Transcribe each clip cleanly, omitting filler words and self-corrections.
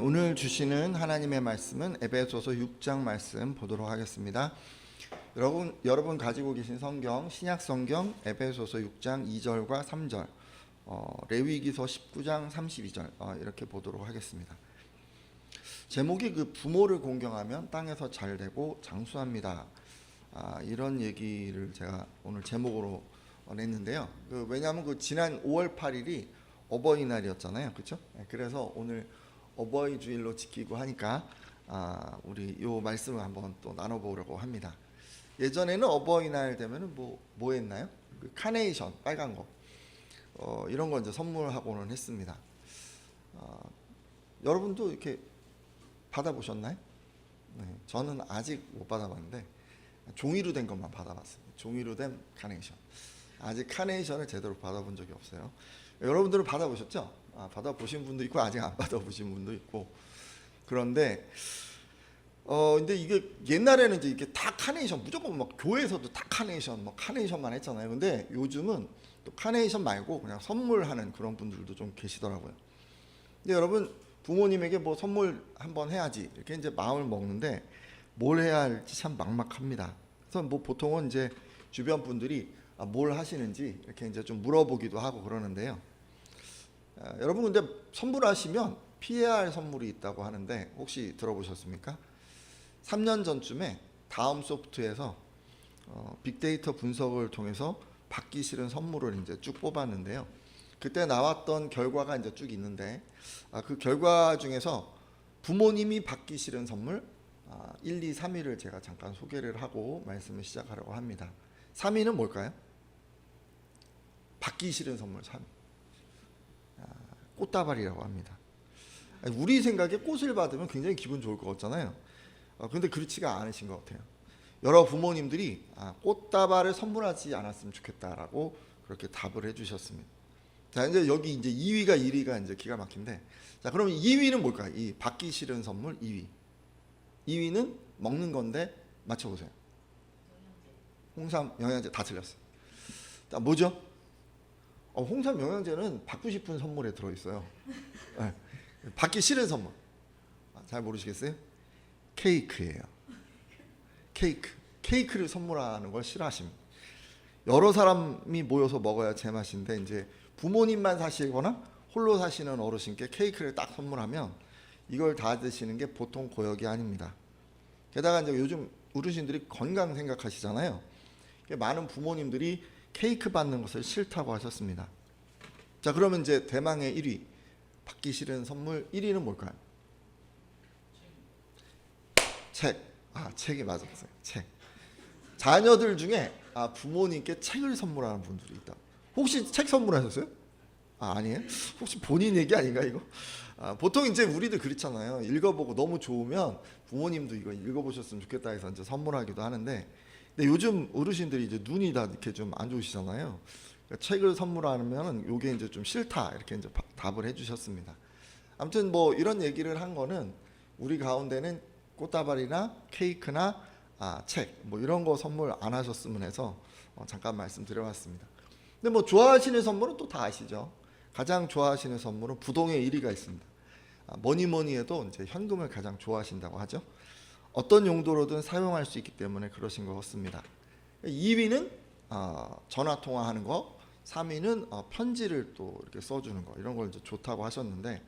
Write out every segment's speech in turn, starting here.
오늘 주시는 하나님의 말씀은 에베소서 6장 말씀 보도록 하겠습니다. 여러분 가지고 계신 성경, 신약 성경 에베소서 6장 2절과 3절, 레위기서 19장 32절 이렇게 보도록 하겠습니다. 제목이 부모를 공경하면 땅에서 잘되고 장수합니다. 이런 얘기를 제가 오늘 제목으로 냈는데요. 왜냐하면 지난 5월 8일이 어버이날이었잖아요, 그렇죠? 그래서 오늘 어버이 주일로 지키고 하니까 우리 요 말씀을 한번 또 나눠보려고 합니다. 예전에는 어버이날 되면은 뭐 했나요? 카네이션 빨간 거 이런 거 이제 선물하고는 했습니다. 여러분도 이렇게 받아보셨나요? 네, 저는 아직 못 받아봤는데 종이로 된 것만 받아봤습니다. 종이로 된 카네이션. 아직 카네이션을 제대로 받아본 적이 없어요. 여러분들은 받아보셨죠? 받아보신 분도 있고 아직 안 받아보신 분도 있고. 그런데 근데 이게 옛날에는 이제 이게 다 카네이션, 무조건 막 교회에서도 다 카네이션, 뭐 카네이션만 했잖아요. 근데 요즘은 또 카네이션 말고 그냥 선물하는 그런 분들도 좀 계시더라고요. 근데 여러분, 부모님에게 뭐 선물 한번 해야지 이렇게 이제 마음을 먹는데 뭘 해야 할지 참 막막합니다. 그래서 뭐 보통은 이제 주변 분들이 뭘 하시는지 이렇게 이제 좀 물어보기도 하고 그러는데요. 여러분, 근데 선물하시면 피해야 할 선물이 있다고 하는데 혹시 들어보셨습니까? 3년 전쯤에 다음 소프트에서 빅데이터 분석을 통해서 받기 싫은 선물을 이제 쭉 뽑았는데요. 그때 나왔던 결과가 이제 쭉 있는데 그 결과 중에서 부모님이 받기 싫은 선물 1, 2, 3위를 제가 잠깐 소개를 하고 말씀을 시작하려고 합니다. 3위는 뭘까요? 받기 싫은 선물 3위. 꽃다발이라고 합니다. 우리 생각에 꽃을 받으면 굉장히 기분 좋을 것 같잖아요. 그런데 그렇지가 않으신 것 같아요. 여러 부모님들이 꽃다발을 선물하지 않았으면 좋겠다라고 그렇게 답을 해주셨습니다. 자, 이제 여기 이제 2위가 1위가 이제 기가 막힌데, 자, 그러면 2위는 뭘까요? 이 받기 싫은 선물 2위. 2위는 먹는 건데 맞춰보세요. 홍삼 영양제. 다 틀렸어요. 자, 뭐죠? 홍삼 영양제는 받고 싶은 선물에 들어있어요. 네. 받기 싫은 선물. 잘 모르시겠어요? 케이크예요. 케이크를 선물하는 걸 싫어하십니다. 여러 사람이 모여서 먹어야 제맛인데 이제 부모님만 사시거나 홀로 사시는 어르신께 케이크를 딱 선물하면 이걸 다 드시는 게 보통 고역이 아닙니다. 게다가 이제 요즘 어르신들이 건강 생각하시잖아요. 많은 부모님들이 케이크 받는 것을 싫다고 하셨습니다. 자, 그러면 이제 대망의 1위, 받기 싫은 선물 1위는 뭘까요? 책. 책이 맞았어요. 책. 자녀들 중에 부모님께 책을 선물하는 분들이 있다. 혹시 책 선물하셨어요? 아니에요? 혹시 본인 얘기 아닌가 이거? 보통 이제 우리도 그렇잖아요. 읽어보고 너무 좋으면 부모님도 이거 읽어보셨으면 좋겠다 해서 이제 선물하기도 하는데, 근데 요즘 어르신들이 이제 눈이 다 이렇게 좀 안 좋으시잖아요. 그러니까 책을 선물하면은 요게 이제 좀 싫다 이렇게 이제 답을 해주셨습니다. 아무튼 뭐 이런 얘기를 한 거는 우리 가운데는 꽃다발이나 케이크나 책 뭐 이런 거 선물 안 하셨으면 해서 잠깐 말씀드려봤습니다. 근데 뭐 좋아하시는 선물은 또 다 아시죠? 가장 좋아하시는 선물은 부동의 1위가 있습니다. 뭐니 해도 이제 현금을 가장 좋아하신다고 하죠. 어떤 용도로든 사용할 수 있기 때문에 그러신 것 같습니다. 2위는 전화 통화하는 거, 3위는 편지를 또 이렇게 써주는 거, 이런 걸 이제 좋다고 하셨는데,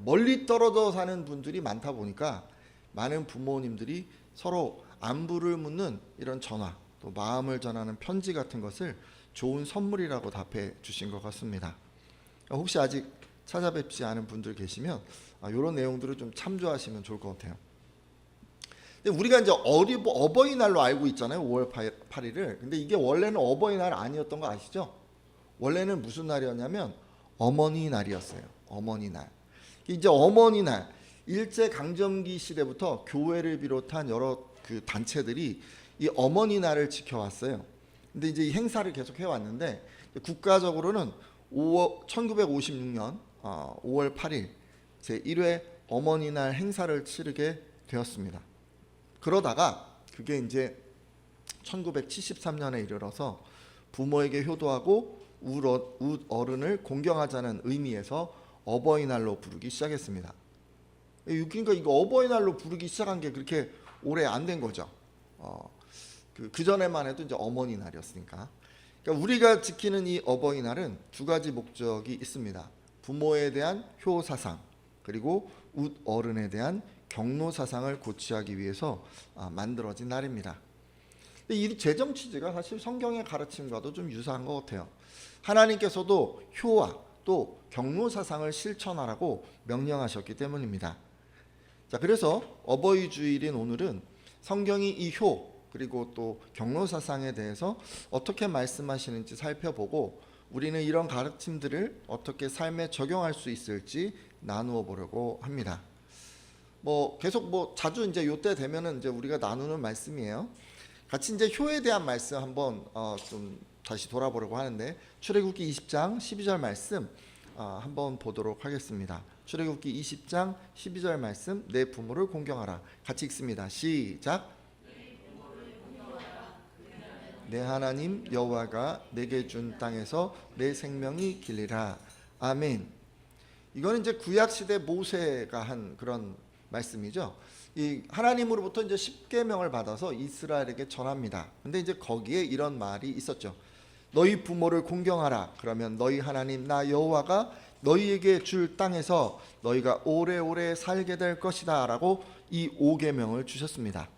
멀리 떨어져 사는 분들이 많다 보니까 많은 부모님들이 서로 안부를 묻는 이런 전화, 또 마음을 전하는 편지 같은 것을 좋은 선물이라고 답해 주신 것 같습니다. 혹시 아직 찾아뵙지 않은 분들 계시면 이런 내용들을 좀 참조하시면 좋을 것 같아요. 근데 우리가 이제 어버이날로 알고 있잖아요, 5월 8일을. 근데 이게 원래는 어버이날 아니었던 거 아시죠? 원래는 무슨 날이었냐면 어머니 날이었어요. 어머니 날. 이제 어머니 날, 일제 강점기 시대부터 교회를 비롯한 여러 단체들이 이 어머니 날을 지켜왔어요. 근데 이제 이 행사를 계속 해왔는데 국가적으로는 1956년 5월 8일 제1회 어머니 날 행사를 치르게 되었습니다. 그러다가 그게 이제 1973년에 이르러서 부모에게 효도하고 웃 어른을 공경하자는 의미에서 어버이날로 부르기 시작했습니다. 그러니까 이거 어버이날로 부르기 시작한 게 그렇게 오래 안 된 거죠. 그 전에만 해도 이제 어머니 날이었으니까. 그러니까 우리가 지키는 이 어버이날은 두 가지 목적이 있습니다. 부모에 대한 효 사상, 그리고 웃 어른에 대한 경로 사상을 고취하기 위해서 만들어진 날입니다. 근데 이 재정 취지가 사실 성경의 가르침과도 좀 유사한 것 같아요. 하나님께서도 효와 또 경로 사상을 실천하라고 명령하셨기 때문입니다. 자, 그래서 어버이 주일인 오늘은 성경이 이 효 그리고 또 경로 사상에 대해서 어떻게 말씀하시는지 살펴보고 우리는 이런 가르침들을 어떻게 삶에 적용할 수 있을지 나누어 보려고 합니다. 계속 자주 이제 요때 되면은 이제 우리가 나누는 말씀이에요. 같이 이제 효에 대한 말씀 한번 좀 다시 돌아보려고 하는데 출애굽기 20장 12절 말씀 한번 보도록 하겠습니다. 출애굽기 20장 12절 말씀, 내 부모를 공경하라. 같이 읽습니다. 시작. 내 하나님 여호와가 내게 준 땅에서 내 생명이 길리라. 아멘. 이거는 이제 구약 시대 모세가 한 그런 말씀이죠. 이 하나님으로부터 이제 십계명을 받아서 이스라엘에게 전합니다. 근데 이제 거기에 이런 말이 있었죠. 너희 부모를 공경하라. 그러면 너희 하나님 나 여호와가 너희에게 줄 땅에서 너희가 오래오래 살게 될 것이다 라고 이 5계명을 주셨습니다.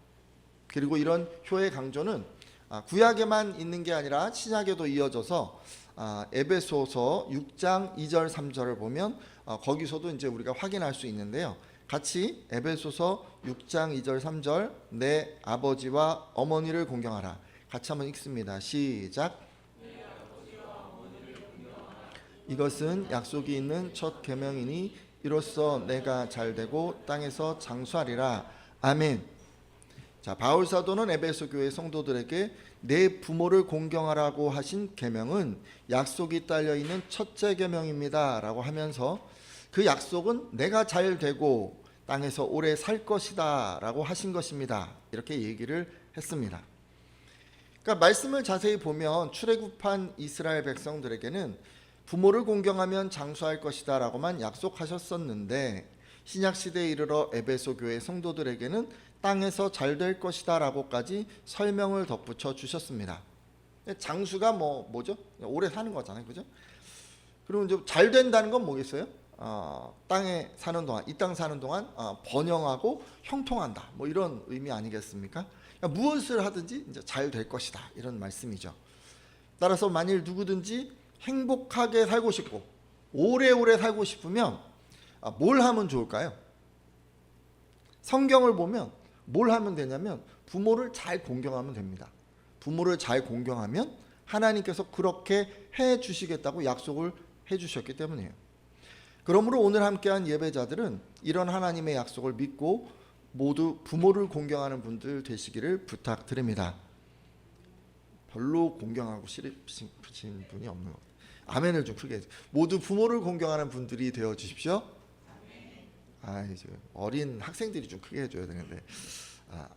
그리고 이런 효의 강조는 구약에만 있는 게 아니라 신약에도 이어져서 에베소서 6장 2절 3절을 보면 거기서도 이제 우리가 확인할 수 있는데요. 같이 에베소서 6장 2절 3절 내 아버지와 어머니를 공경하라. 같이 한번 읽습니다. 시작. 이것은 약속이 있는 첫 계명이니 이로써 내가 잘되고 땅에서 장수하리라. 아멘. 자, 바울 사도는 에베소 교회 성도들에게 내 부모를 공경하라고 하신 계명은 약속이 딸려 있는 첫째 계명입니다라고 하면서 그 약속은 내가 잘 되고 땅에서 오래 살 것이다라고 하신 것입니다. 이렇게 얘기를 했습니다. 그러니까 말씀을 자세히 보면 출애굽한 이스라엘 백성들에게는 부모를 공경하면 장수할 것이다라고만 약속하셨었는데 신약 시대에 이르러 에베소 교회 성도들에게는 땅에서 잘 될 것이다라고까지 설명을 덧붙여 주셨습니다. 장수가 뭐죠? 오래 사는 거잖아요, 그죠? 그리고 이제 잘 된다는 건 뭐겠어요? 땅에 사는 동안, 이 땅 사는 동안 번영하고 형통한다. 이런 의미 아니겠습니까? 그러니까 무엇을 하든지 이제 잘 될 것이다 이런 말씀이죠. 따라서 만일 누구든지 행복하게 살고 싶고 오래오래 살고 싶으면 뭘 하면 좋을까요? 성경을 보면 뭘 하면 되냐면 부모를 잘 공경하면 됩니다. 부모를 잘 공경하면 하나님께서 그렇게 해 주시겠다고 약속을 해 주셨기 때문이에요. 그러므로 오늘 함께한 예배자들은 이런 하나님의 약속을 믿고 모두 부모를 공경하는 분들 되시기를 부탁드립니다. 별로 공경하고 싶으신 분이 없는 것 같아요. 아멘을 좀 크게 해주세요. 모두 부모를 공경하는 분들이 되어 주십시오. 이제 어린 학생들이 좀 크게 해줘야 되는데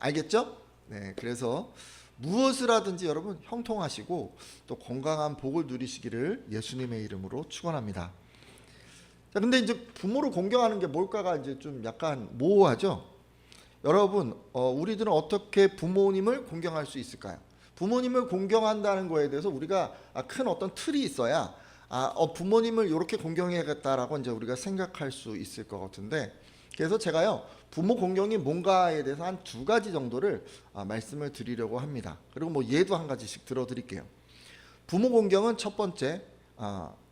알겠죠? 네, 그래서 무엇을 하든지 여러분 형통하시고 또 건강한 복을 누리시기를 예수님의 이름으로 축원합니다. 자, 근데 이제 부모를 공경하는 게 뭘까가 이제 좀 약간 모호하죠. 여러분, 우리들은 어떻게 부모님을 공경할 수 있을까요? 부모님을 공경한다는 거에 대해서 우리가 큰 어떤 틀이 있어야 부모님을 이렇게 공경해야겠다라고 이제 우리가 생각할 수 있을 것 같은데, 그래서 제가요 부모 공경이 뭔가에 대해서 한 2가지 정도를 말씀을 드리려고 합니다. 그리고 예도 한 가지씩 들어드릴게요. 부모 공경은 첫 번째,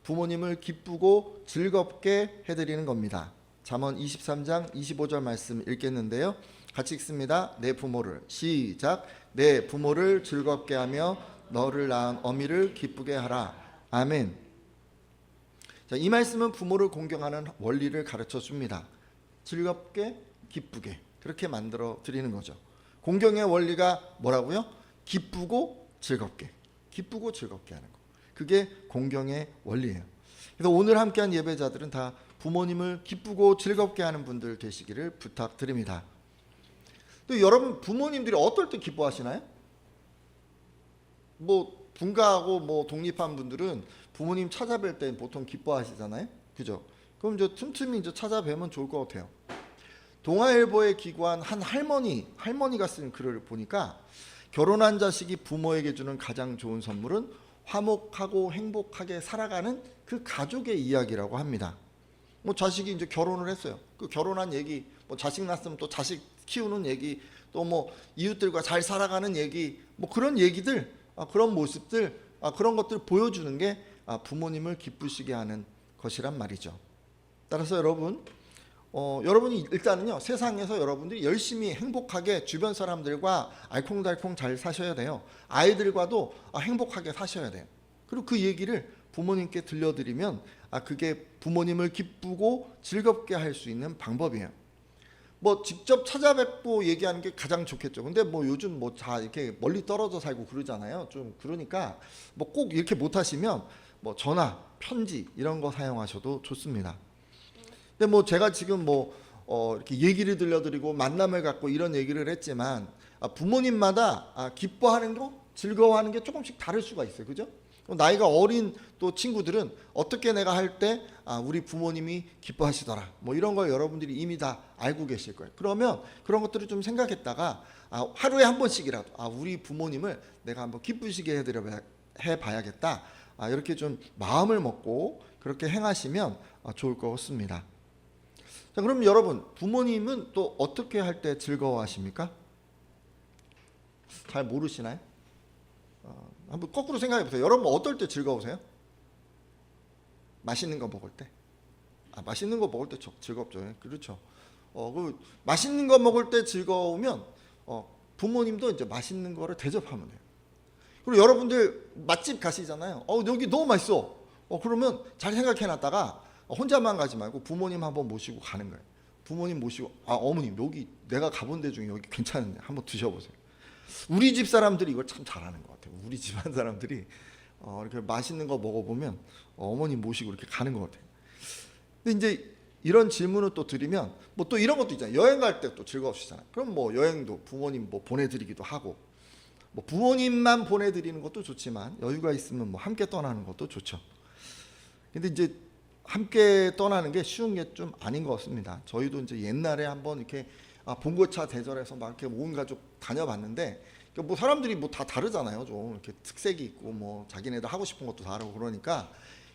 부모님을 기쁘고 즐겁게 해드리는 겁니다. 잠언 23장 25절 말씀 읽겠는데요. 같이 읽습니다. 내 부모를, 시작. 내 부모를 즐겁게 하며 너를 낳은 어미를 기쁘게 하라. 아멘. 자, 이 말씀은 부모를 공경하는 원리를 가르쳐 줍니다. 즐겁게, 기쁘게 그렇게 만들어 드리는 거죠. 공경의 원리가 뭐라고요? 기쁘고 즐겁게, 기쁘고 즐겁게 하는 거. 그게 공경의 원리예요. 그래서 오늘 함께한 예배자들은 다 부모님을 기쁘고 즐겁게 하는 분들 되시기를 부탁드립니다. 또 여러분 부모님들이 어떨 때 기뻐하시나요? 분가하고 독립한 분들은 부모님 찾아뵐 때 보통 기뻐하시잖아요, 그죠? 그럼 이제 틈틈이 이제 찾아뵈면 좋을 것 같아요. 동아일보에 기고한 한 할머니가 쓴 글을 보니까 결혼한 자식이 부모에게 주는 가장 좋은 선물은 화목하고 행복하게 살아가는 그 가족의 이야기라고 합니다. 뭐 자식이 이제 결혼을 했어요. 그 결혼한 얘기, 뭐 자식 낳았으면 또 자식 키우는 얘기, 또 뭐 이웃들과 잘 살아가는 얘기, 뭐 그런 얘기들, 그런 모습들, 그런 것들 보여주는 게 부모님을 기쁘시게 하는 것이란 말이죠. 따라서 여러분이 일단은요, 세상에서 여러분들이 열심히 행복하게 주변 사람들과 알콩달콩 잘 사셔야 돼요. 아이들과도 행복하게 사셔야 돼요. 그리고 그 얘기를 부모님께 들려드리면 그게 부모님을 기쁘고 즐겁게 할 수 있는 방법이에요. 뭐 직접 찾아뵙고 얘기하는 게 가장 좋겠죠. 근데 뭐 요즘 뭐 다 이렇게 멀리 떨어져 살고 그러잖아요. 좀 그러니까 뭐 꼭 이렇게 못하시면 뭐 전화, 편지 이런 거 사용하셔도 좋습니다. 근데 뭐 제가 지금 이렇게 얘기를 들려드리고 만남을 갖고 이런 얘기를 했지만 부모님마다 기뻐하는 거, 즐거워하는 게 조금씩 다를 수가 있어요. 그죠? 나이가 어린 또 친구들은 어떻게 내가 할 때 우리 부모님이 기뻐하시더라, 뭐 이런 걸 여러분들이 이미 다 알고 계실 거예요. 그러면 그런 것들을 좀 생각했다가 하루에 한 번씩이라도 우리 부모님을 내가 한번 기쁘시게 해봐야겠다, 이렇게 좀 마음을 먹고 그렇게 행하시면 좋을 것 같습니다. 자, 그럼 여러분, 부모님은 또 어떻게 할 때 즐거워하십니까? 잘 모르시나요? 한번 거꾸로 생각해 보세요. 여러분 어떨 때 즐거우세요? 맛있는 거 먹을 때. 맛있는 거 먹을 때 즐겁죠. 그렇죠. 그 맛있는 거 먹을 때 즐거우면 부모님도 이제 맛있는 거를 대접하면 돼요. 그리고 여러분들 맛집 가시잖아요. 여기 너무 맛있어. 그러면 잘 생각해 놨다가 혼자만 가지 말고 부모님 한번 모시고 가는 거예요. 부모님 모시고 어머님, 여기 내가 가본 데 중에 여기 괜찮은데 한번 드셔보세요. 우리 집 사람들이 이걸 참 잘하는 것 같아요. 우리 집안 사람들이 이렇게 맛있는 거 먹어보면 어머님 모시고 이렇게 가는 것 같아요. 근데 이제 이런 질문을 또 드리면 뭐 또 이런 것도 있잖아요. 여행 갈 때 또 즐거우시잖아요. 그럼 뭐 여행도 부모님 뭐 보내드리기도 하고, 뭐 부모님만 보내드리는 것도 좋지만 여유가 있으면 뭐 함께 떠나는 것도 좋죠. 근데 이제 함께 떠나는 게 쉬운 게 좀 아닌 것 같습니다. 저희도 이제 옛날에 한번 이렇게 봉고차 대절해서 막 이렇게 온 가족 다녀봤는데, 뭐 사람들이 뭐 다 다르잖아요. 좀 이렇게 특색이 있고 뭐 자기네들 하고 싶은 것도 다르고 그러니까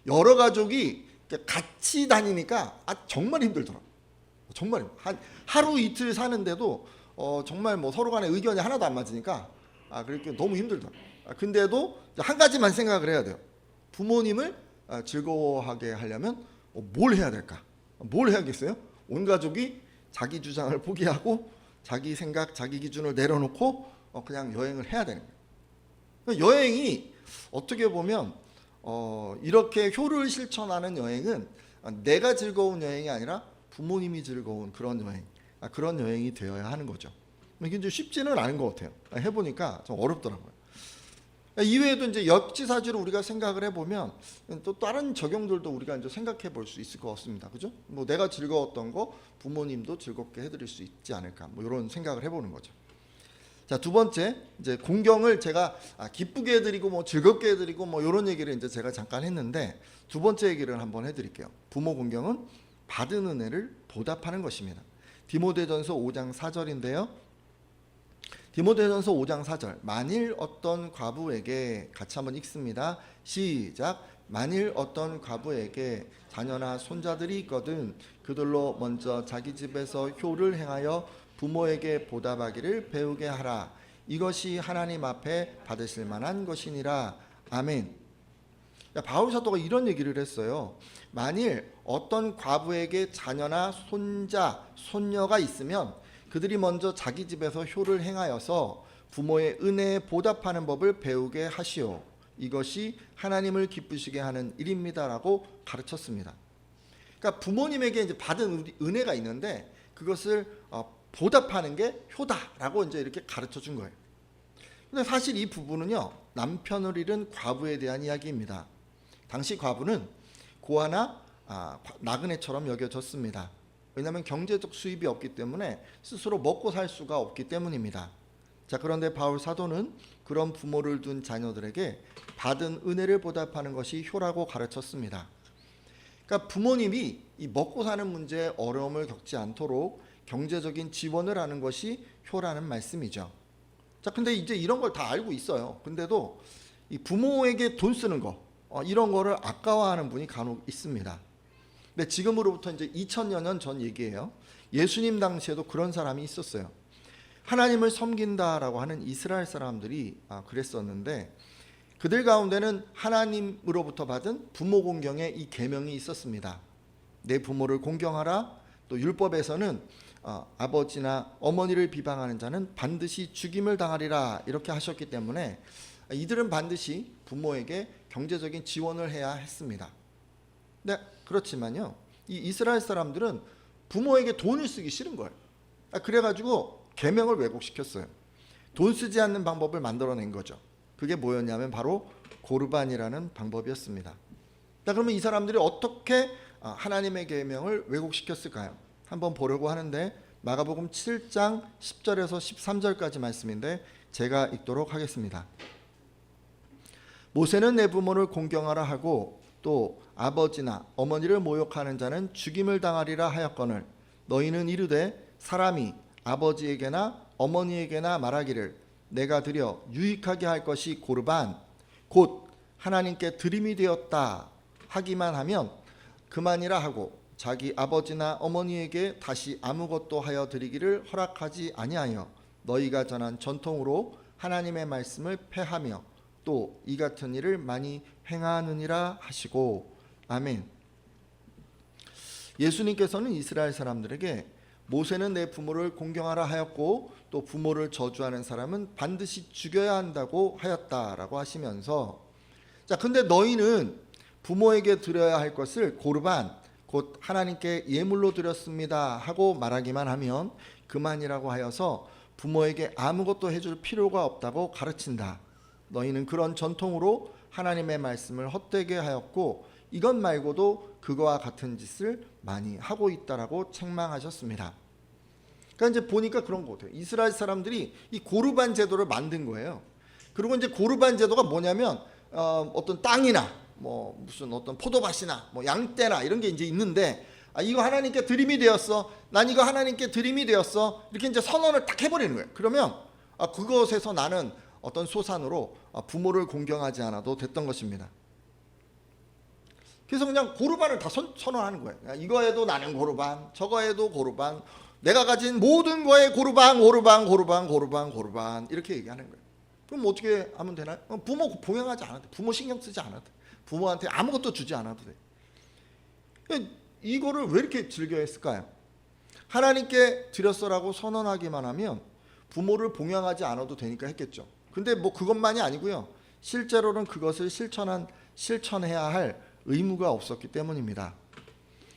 여러 가족이 같이 다니니까 정말 힘들더라고. 정말 하루 이틀 사는데도 정말 뭐 서로 간에 의견이 하나도 안 맞으니까 그렇게 너무 힘들더라고. 근데도 한 가지만 생각을 해야 돼요. 부모님을 즐거워하게 하려면 뭘 해야 될까? 뭘 해야겠어요? 온 가족이 자기 주장을 포기하고 자기 생각, 자기 기준을 내려놓고 그냥 여행을 해야 되는 거예요. 여행이 어떻게 보면 이렇게 효를 실천하는 여행은 내가 즐거운 여행이 아니라 부모님이 즐거운 그런 여행, 그런 여행이 되어야 하는 거죠. 이게 이제 쉽지는 않은 것 같아요. 해보니까 좀 어렵더라고요. 이외에도 이제 역지사지로 우리가 생각을 해보면 또 다른 적용들도 우리가 이제 생각해 볼 수 있을 것 같습니다. 그죠? 뭐 내가 즐거웠던 거 부모님도 즐겁게 해드릴 수 있지 않을까, 뭐 이런 생각을 해보는 거죠. 자, 두 번째, 이제 공경을 제가 기쁘게 해드리고 뭐 즐겁게 해드리고 뭐 이런 얘기를 이제 제가 잠깐 했는데, 두 번째 얘기를 한번 해드릴게요. 부모 공경은 받은 은혜를 보답하는 것입니다. 디모데전서 5장 4절인데요. 디모데전서 5장 4절. 만일 어떤 과부에게, 같이 한번 읽습니다. 시작. 만일 어떤 과부에게 자녀나 손자들이 있거든 그들로 먼저 자기 집에서 효를 행하여 부모에게 보답하기를 배우게 하라. 이것이 하나님 앞에 받으실 만한 것이니라. 아멘. 바울 사도가 이런 얘기를 했어요. 만일 어떤 과부에게 자녀나 손자, 손녀가 있으면 그들이 먼저 자기 집에서 효를 행하여서 부모의 은혜에 보답하는 법을 배우게 하시오. 이것이 하나님을 기쁘시게 하는 일입니다라고 가르쳤습니다. 그러니까 부모님에게 이제 받은 은혜가 있는데 그것을 보답하는 게 효다라고 이제 이렇게 가르쳐 준 거예요. 근데 사실 이 부분은요, 남편을 잃은 과부에 대한 이야기입니다. 당시 과부는 고아나 나그네처럼 여겨졌습니다. 왜냐하면 경제적 수입이 없기 때문에 스스로 먹고 살 수가 없기 때문입니다. 자, 그런데 바울 사도는 그런 부모를 둔 자녀들에게 받은 은혜를 보답하는 것이 효라고 가르쳤습니다. 그러니까 부모님이 이 먹고 사는 문제에 어려움을 겪지 않도록 경제적인 지원을 하는 것이 효라는 말씀이죠. 자, 근데 이제 이런 걸 다 알고 있어요. 근데도 이 부모에게 돈 쓰는 거 이런 거를 아까워하는 분이 간혹 있습니다. 근데 지금으로부터 이제 2000여 년 전 얘기예요. 예수님 당시에도 그런 사람이 있었어요. 하나님을 섬긴다라고 하는 이스라엘 사람들이 그랬었는데 그들 가운데는 하나님으로부터 받은 부모 공경의 이 계명이 있었습니다. 내 부모를 공경하라. 또 율법에서는 아버지나 어머니를 비방하는 자는 반드시 죽임을 당하리라 이렇게 하셨기 때문에 이들은 반드시 부모에게 경제적인 지원을 해야 했습니다. 네, 그렇지만요, 이 이스라엘 사람들은 부모에게 돈을 쓰기 싫은 거예요. 그래가지고 계명을 왜곡시켰어요. 돈 쓰지 않는 방법을 만들어낸 거죠. 그게 뭐였냐면 바로 고르반이라는 방법이었습니다. 자, 그러면 이 사람들이 어떻게 하나님의 계명을 왜곡시켰을까요? 한번 보려고 하는데 마가복음 7장 10절에서 13절까지 말씀인데 제가 읽도록 하겠습니다. 모세는 내 부모를 공경하라 하고 또 아버지나 어머니를 모욕하는 자는 죽임을 당하리라 하였거늘 너희는 이르되 사람이 아버지에게나 어머니에게나 말하기를 내가 드려 유익하게 할 것이 고르반 곧 하나님께 드림이 되었다 하기만 하면 그만이라 하고 자기 아버지나 어머니에게 다시 아무것도 하여 드리기를 허락하지 아니하여 너희가 전한 전통으로 하나님의 말씀을 폐하며 또 이 같은 일을 많이 행하느니라 하시고 아멘. 예수님께서는 이스라엘 사람들에게 모세는 내 부모를 공경하라 하였고 또 부모를 저주하는 사람은 반드시 죽여야 한다고 하였다라고 하시면서 자, 근데 너희는 부모에게 드려야 할 것을 고르반 곧 하나님께 예물로 드렸습니다 하고 말하기만 하면 그만이라고 하여서 부모에게 아무것도 해줄 필요가 없다고 가르친다. 너희는 그런 전통으로 하나님의 말씀을 헛되게 하였고 이것 말고도 그거와 같은 짓을 많이 하고 있다라고 책망하셨습니다. 그러니까 이제 보니까 그런 것 같아요. 이스라엘 사람들이 이 고르반 제도를 만든 거예요. 그리고 이제 고르반 제도가 뭐냐면 어떤 땅이나 뭐 무슨 어떤 포도밭이나 뭐 양떼나 이런 게 이제 있는데 이거 하나님께 드림이 되었어. 난 이거 하나님께 드림이 되었어. 이렇게 이제 선언을 딱 해버리는 거예요. 그러면 그것에서 나는 어떤 소산으로 부모를 공경하지 않아도 됐던 것입니다. 그래서 그냥 고르반을 다 선언하는 거예요. 이거에도 나는 고르반, 저거에도 고르반, 내가 가진 모든 거에 고르반, 고르반, 고르반, 고르반, 고르반 이렇게 얘기하는 거예요. 그럼 어떻게 하면 되나요? 부모 봉양하지 않아도 돼. 부모 신경 쓰지 않아도 돼. 부모한테 아무것도 주지 않아도 돼. 이거를 왜 이렇게 즐겨 했을까요? 하나님께 드렸어라고 선언하기만 하면 부모를 봉양하지 않아도 되니까 했겠죠. 근데 뭐 그것만이 아니고요. 실제로는 그것을 실천해야 할 의무가 없었기 때문입니다.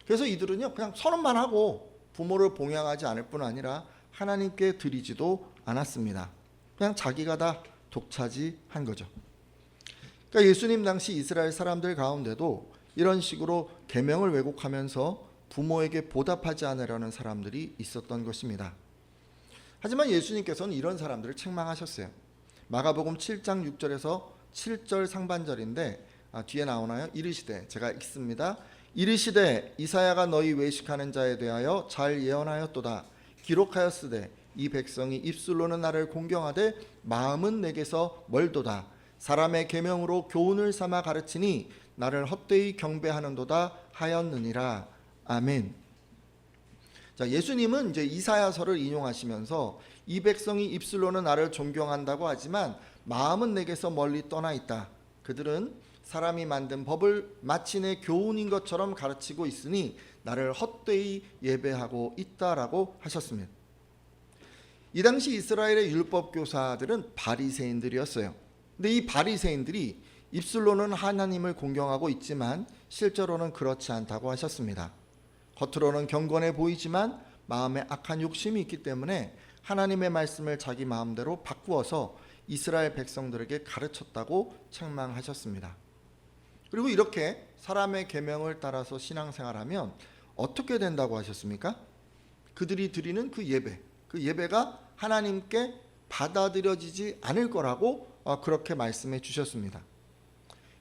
그래서 이들은요 그냥 선언만 하고 부모를 봉양하지 않을 뿐 아니라 하나님께 드리지도 않았습니다. 그냥 자기가 다 독차지한 거죠. 그러니까 예수님 당시 이스라엘 사람들 가운데도 이런 식으로 계명을 왜곡하면서 부모에게 보답하지 않으려는 사람들이 있었던 것입니다. 하지만 예수님께서는 이런 사람들을 책망하셨어요. 마가복음 7장 6절에서 7절 상반절인데 뒤에 나오나요? 이르시되 제가 읽습니다. 이르시되 이사야가 너희 외식하는 자에 대하여 잘 예언하였도다. 기록하였으되 이 백성이 입술로는 나를 공경하되 마음은 내게서 멀도다. 사람의 계명으로 교훈을 삼아 가르치니 나를 헛되이 경배하는도다 하였느니라. 아멘. 자, 예수님은 이제 이사야서를 인용하시면서 이 백성이 입술로는 나를 존경한다고 하지만 마음은 내게서 멀리 떠나 있다. 그들은 사람이 만든 법을 마치 내 교훈인 것처럼 가르치고 있으니 나를 헛되이 예배하고 있다라고 하셨습니다. 이 당시 이스라엘의 율법 교사들은 바리새인들이었어요. 근데 이 바리새인들이 입술로는 하나님을 공경하고 있지만 실제로는 그렇지 않다고 하셨습니다. 겉으로는 경건해 보이지만 마음에 악한 욕심이 있기 때문에 하나님의 말씀을 자기 마음대로 바꾸어서 이스라엘 백성들에게 가르쳤다고 책망하셨습니다. 그리고 이렇게 사람의 계명을 따라서 신앙생활하면 어떻게 된다고 하셨습니까? 그들이 드리는 그 예배가 하나님께 받아들여지지 않을 거라고 그렇게 말씀해 주셨습니다.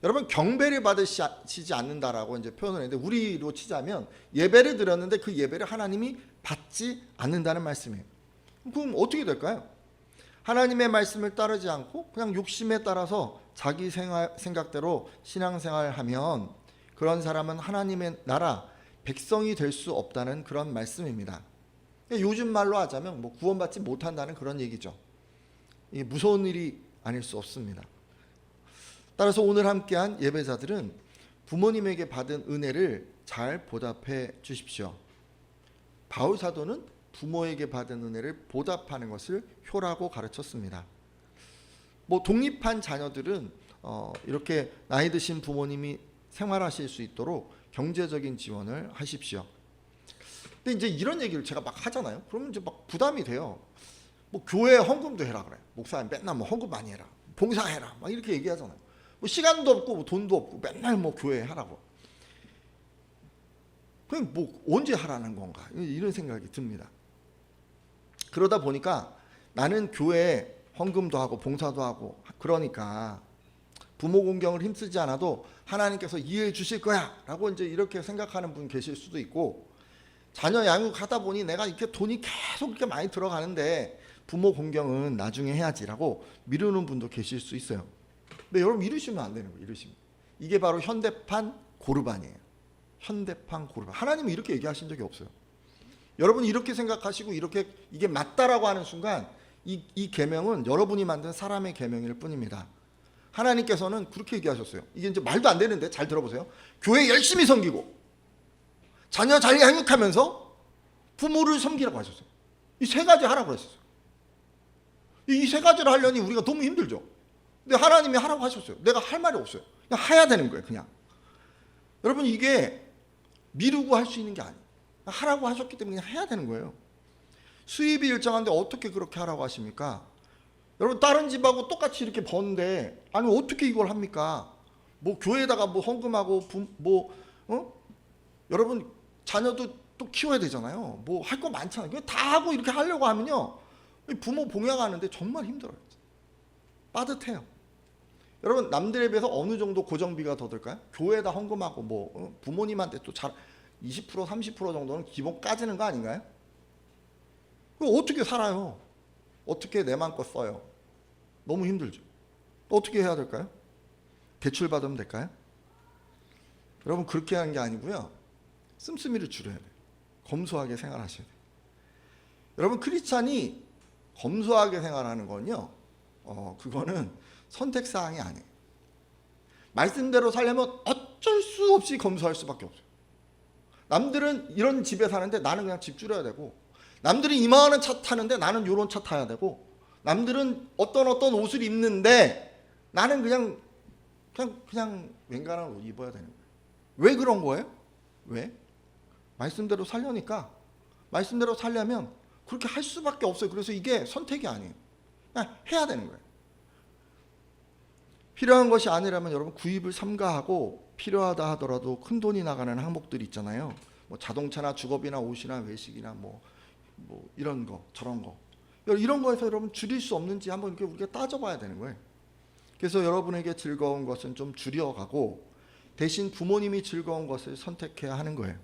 여러분 경배를 받으시지 않는다라고 이제 표현을 했는데 우리로 치자면 예배를 드렸는데 그 예배를 하나님이 받지 않는다는 말씀이에요. 그럼 어떻게 될까요? 하나님의 말씀을 따르지 않고 그냥 욕심에 따라서 자기 생각대로 신앙생활하면 그런 사람은 하나님의 나라 백성이 될 수 없다는 그런 말씀입니다. 요즘 말로 하자면 뭐 구원받지 못한다는 그런 얘기죠. 이게 무서운 일이 아닐 수 없습니다. 따라서 오늘 함께한 예배자들은 부모님에게 받은 은혜를 잘 보답해 주십시오. 바울 사도는 부모에게 받은 은혜를 보답하는 것을 효라고 가르쳤습니다. 뭐 독립한 자녀들은 이렇게 나이 드신 부모님이 생활하실 수 있도록 경제적인 지원을 하십시오. 근데 이제 이런 얘기를 제가 막 하잖아요. 그러면 이제 막 부담이 돼요. 뭐 교회 헌금도 해라 그래. 목사님 맨날 뭐 헌금 많이 해라. 봉사해라. 막 이렇게 얘기하잖아요. 뭐 시간도 없고 뭐 돈도 없고 맨날 뭐 교회 하라고. 그럼 뭐 언제 하라는 건가? 이런 생각이 듭니다. 그러다 보니까 나는 교회에 헌금도 하고 봉사도 하고 그러니까 부모 공경을 힘쓰지 않아도 하나님께서 이해해 주실 거야 라고 이제 이렇게 생각하는 분 계실 수도 있고, 자녀 양육하다 보니 내가 이렇게 돈이 계속 이렇게 많이 들어가는데 부모 공경은 나중에 해야지라고 미루는 분도 계실 수 있어요. 근데 여러분 이러시면 안 되는 거예요. 이러시면 이게 바로 현대판 고르반이에요. 현대판 고르반. 하나님은 이렇게 얘기하신 적이 없어요. 여러분 이렇게 생각하시고 이렇게 이게 맞다라고 하는 순간 이 계명은 여러분이 만든 사람의 계명일 뿐입니다. 하나님께서는 그렇게 얘기하셨어요. 이게 이제 말도 안 되는데 잘 들어보세요. 교회 열심히 섬기고 자녀 잘 양육하면서 부모를 섬기라고 하셨어요. 이 세 가지 하라고 했었어요. 이 세 가지를 하려니 우리가 너무 힘들죠. 근데 하나님이 하라고 하셨어요. 내가 할 말이 없어요. 그냥 해야 되는 거예요. 그냥. 여러분 이게 미루고 할 수 있는 게 아니에요. 하라고 하셨기 때문에 그냥 해야 되는 거예요. 수입이 일정한데 어떻게 그렇게 하라고 하십니까? 여러분 다른 집하고 똑같이 이렇게 버는데 아니 어떻게 이걸 합니까? 뭐 교회에다가 뭐 헌금하고 여러분 자녀도 또 키워야 되잖아요. 뭐 할 거 많잖아요. 그거 다 하고 이렇게 하려고 하면요 부모 봉양하는데 정말 힘들어요. 빠듯해요. 여러분 남들에 비해서 어느 정도 고정비가 더 들까요? 교회에다 헌금하고 뭐 부모님한테 또 잘 20% 30% 정도는 기본 까지는 거 아닌가요? 그럼 어떻게 살아요? 어떻게 내 맘껏 써요? 너무 힘들죠. 어떻게 해야 될까요? 대출 받으면 될까요? 여러분 그렇게 하는 게 아니고요. 씀씀이를 줄여야 돼요. 검소하게 생활하셔야 돼요. 여러분 크리스찬이 검소하게 생활하는 건요. 그거는 선택사항이 아니에요. 말씀대로 살려면 어쩔 수 없이 검소할 수밖에 없어요. 남들은 이런 집에 사는데 나는 그냥 집 줄여야 되고, 남들은 이만한 차 타는데 나는 이런 차 타야 되고, 남들은 어떤 옷을 입는데 나는 그냥 웬간한 옷 입어야 되는 거예요. 왜 그런 거예요? 왜? 말씀대로 살려니까. 말씀대로 살려면 그렇게 할 수밖에 없어요. 그래서 이게 선택이 아니에요. 그냥 해야 되는 거예요. 필요한 것이 아니라면 여러분 구입을 삼가하고 필요하다 하더라도 큰 돈이 나가는 항목들이 있잖아요. 뭐 자동차나 주거비나 옷이나 외식이나 뭐 이런 거 저런 거 이런 거에서 여러분 줄일 수 없는지 한번 이렇게 우리가 따져봐야 되는 거예요. 그래서 여러분에게 즐거운 것은 좀 줄여가고 대신 부모님이 즐거운 것을 선택해야 하는 거예요.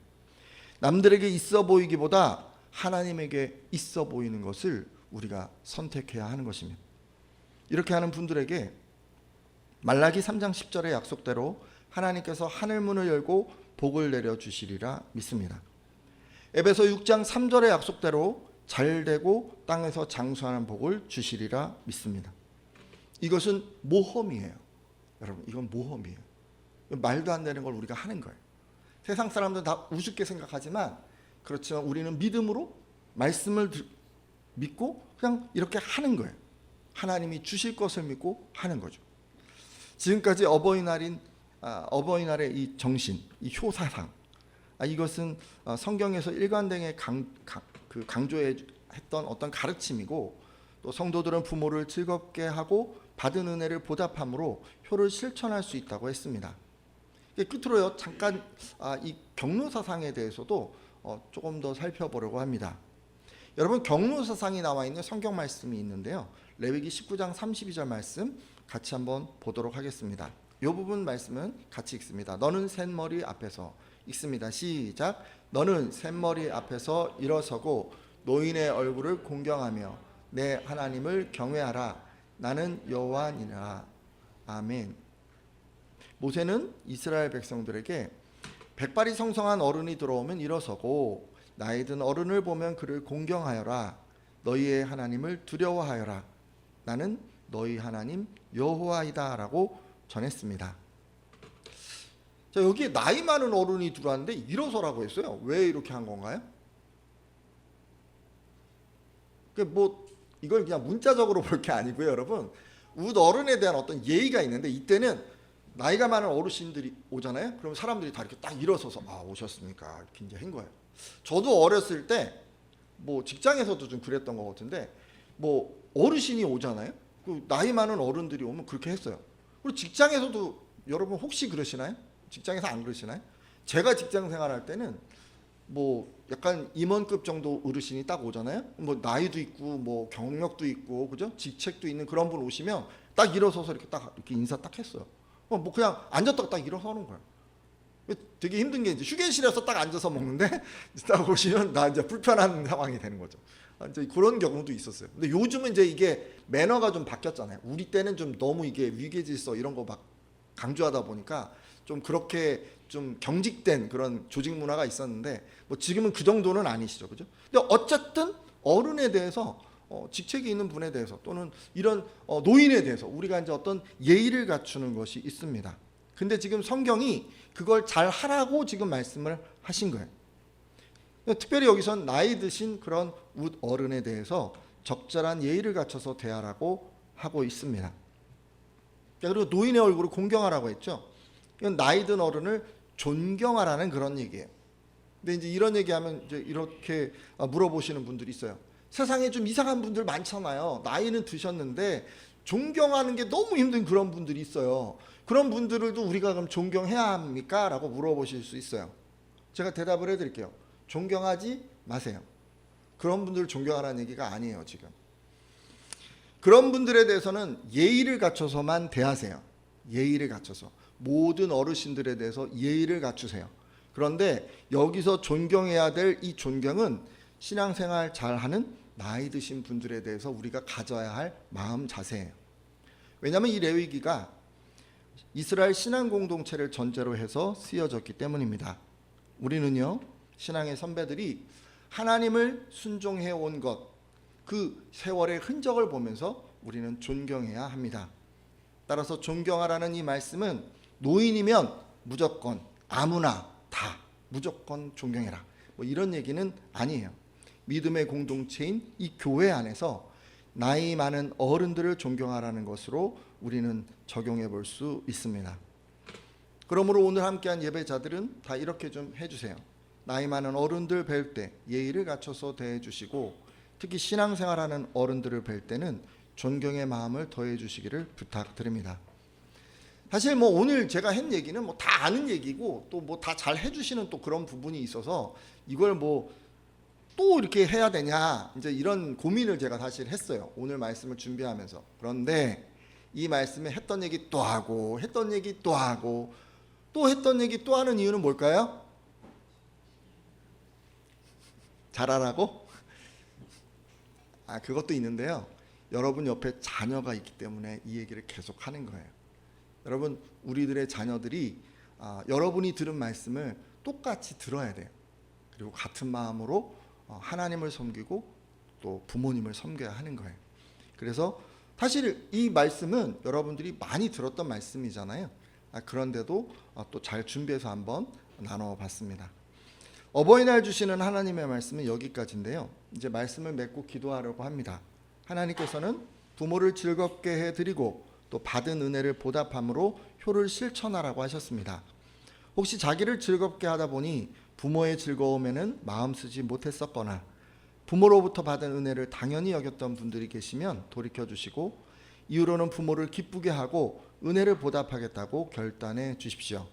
남들에게 있어 보이기보다 하나님에게 있어 보이는 것을 우리가 선택해야 하는 것입니다. 이렇게 하는 분들에게 말라기 3장 10절의 약속대로 하나님께서 하늘문을 열고 복을 내려주시리라 믿습니다. 에베소 6장 3절의 약속대로 잘되고 땅에서 장수하는 복을 주시리라 믿습니다. 이것은 모험이에요. 여러분 이건 모험이에요. 말도 안 되는 걸 우리가 하는 거예요. 세상 사람들은 다 우습게 생각하지만 그렇지만 우리는 믿음으로 말씀을 믿고 그냥 이렇게 하는 거예요. 하나님이 주실 것을 믿고 하는 거죠. 지금까지 어버이날의 이 정신, 이 효사상, 이것은 성경에서 일관되게 강조했던 어떤 가르침이고, 또 성도들은 부모를 즐겁게 하고 받은 은혜를 보답함으로 효를 실천할 수 있다고 했습니다. 끝으로요 잠깐 이 경로사상에 대해서도 조금 더 살펴보려고 합니다. 여러분 경로사상이 나와 있는 성경 말씀이 있는데요. 레위기 19장 32절 말씀 같이 한번 보도록 하겠습니다. 이 부분 말씀은 같이 읽습니다. 너는 셋머리 앞에서 읽습니다. 시작. 너는 셋머리 앞에서 일어서고 노인의 얼굴을 공경하며 내 하나님을 경외하라. 나는 여호와니라. 아멘. 모세는 이스라엘 백성들에게 백발이 성성한 어른이 들어오면 일어서고 나이 든 어른을 보면 그를 공경하여라. 너희의 하나님을 두려워하여라. 나는 너희 하나님 여호와이다 라고 전했습니다. 자, 여기에 나이 많은 어른이 들어왔는데 일어서라고 했어요. 왜 이렇게 한 건가요? 뭐 이걸 그냥 문자적으로 볼 게 아니고요, 여러분. 웃 어른에 대한 어떤 예의가 있는데 이때는 나이가 많은 어르신들이 오잖아요. 그럼 사람들이 다 이렇게 딱 일어서서 오셨습니까? 이렇게 이제 한 거예요. 저도 어렸을 때 뭐 직장에서도 좀 그랬던 것 같은데 뭐 어르신이 오잖아요. 그 나이 많은 어른들이 오면 그렇게 했어요. 그리고 직장에서도 여러분 혹시 그러시나요? 직장에서 안 그러시나요? 제가 직장 생활할 때는 뭐 약간 임원급 정도 어르신이 딱 오잖아요. 뭐 나이도 있고 뭐 경력도 있고 그죠? 직책도 있는 그런 분 오시면 딱 일어서서 이렇게 딱 이렇게 인사 딱 했어요. 뭐 그냥 앉았다가 딱 일어서는 거예요. 되게 힘든 게 이제 휴게실에서 딱 앉아서 먹는데 딱 오시면 나 이제 불편한 상황이 되는 거죠. 이제 그런 경우도 있었어요. 근데 요즘은 이제 이게 매너가 좀 바뀌었잖아요. 우리 때는 좀 너무 이게 위계질서 이런 거 막 강조하다 보니까 좀 그렇게 좀 경직된 그런 조직 문화가 있었는데 뭐 지금은 그 정도는 아니시죠, 그죠? 근데 어쨌든 어른에 대해서 직책이 있는 분에 대해서 또는 이런 노인에 대해서 우리가 이제 어떤 예의를 갖추는 것이 있습니다. 근데 지금 성경이 그걸 잘 하라고 지금 말씀을 하신 거예요. 특별히 여기선 나이 드신 그런 웃 어른에 대해서 적절한 예의를 갖춰서 대하라고 하고 있습니다. 그리고 노인의 얼굴을 공경하라고 했죠. 이건 나이 든 어른을 존경하라는 그런 얘기예요. 근데 이제 이런 얘기하면 이제 이렇게 물어보시는 분들이 있어요. 세상에 좀 이상한 분들 많잖아요. 나이는 드셨는데 존경하는 게 너무 힘든 그런 분들이 있어요. 그런 분들도 우리가 그럼 존경해야 합니까? 라고 물어보실 수 있어요. 제가 대답을 해드릴게요. 존경하지 마세요. 그런 분들을 존경하라는 얘기가 아니에요, 지금. 그런 분들에 대해서는 예의를 갖춰서만 대하세요. 예의를 갖춰서. 모든 어르신들에 대해서 예의를 갖추세요. 그런데 여기서 존경해야 될 이 존경은 신앙생활 잘하는 나이 드신 분들에 대해서 우리가 가져야 할 마음 자세예요. 왜냐하면 이 레위기가 이스라엘 신앙 공동체를 전제로 해서 쓰여졌기 때문입니다. 우리는요, 신앙의 선배들이 하나님을 순종해 온 것, 그 세월의 흔적을 보면서 우리는 존경해야 합니다. 따라서 존경하라는 이 말씀은 노인이면 무조건 아무나 다 무조건 존경해라, 뭐 이런 얘기는 아니에요. 믿음의 공동체인 이 교회 안에서 나이 많은 어른들을 존경하라는 것으로 우리는 적용해 볼 수 있습니다. 그러므로 오늘 함께한 예배자들은 다 이렇게 좀 해주세요. 나이 많은 어른들 뵐 때 예의를 갖춰서 대해 주시고, 특히 신앙생활하는 어른들을 뵐 때는 존경의 마음을 더해 주시기를 부탁드립니다. 사실 뭐 오늘 제가 한 얘기는 뭐 다 아는 얘기고 또 뭐 다 잘 해주시는 또 그런 부분이 있어서 이걸 뭐 또 이렇게 해야 되냐 이제 이런 고민을 제가 사실 했어요. 오늘 말씀을 준비하면서. 그런데 이 말씀에 했던 얘기 또 하고 했던 얘기 또 하고 또 했던 얘기 또 하는 이유는 뭘까요? 잘하라고? 그것도 있는데요. 여러분 옆에 자녀가 있기 때문에 이 얘기를 계속 하는 거예요. 여러분, 우리들의 자녀들이 여러분이 들은 말씀을 똑같이 들어야 돼요. 그리고 같은 마음으로 하나님을 섬기고 또 부모님을 섬겨야 하는 거예요. 그래서 사실 이 말씀은 여러분들이 많이 들었던 말씀이잖아요. 그런데도 또 잘 준비해서 한번 나눠봤습니다. 어버이날 주시는 하나님의 말씀은 여기까지인데요. 이제 말씀을 맺고 기도하려고 합니다. 하나님께서는 부모를 즐겁게 해드리고 또 받은 은혜를 보답함으로 효를 실천하라고 하셨습니다. 혹시 자기를 즐겁게 하다 보니 부모의 즐거움에는 마음 쓰지 못했었거나 부모로부터 받은 은혜를 당연히 여겼던 분들이 계시면 돌이켜주시고, 이후로는 부모를 기쁘게 하고 은혜를 보답하겠다고 결단해 주십시오.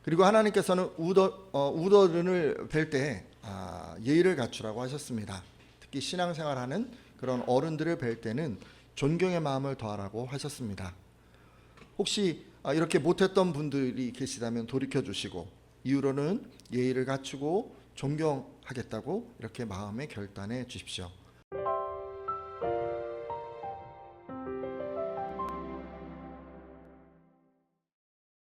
그리고 하나님께서는 우더른을 뵐 때 예의를 갖추라고 하셨습니다. 특히 신앙생활하는 그런 어른들을 뵐 때는 존경의 마음을 더하라고 하셨습니다. 혹시 이렇게 못했던 분들이 계시다면 돌이켜 주시고 이후로는 예의를 갖추고 존경하겠다고 이렇게 마음에 결단해 주십시오.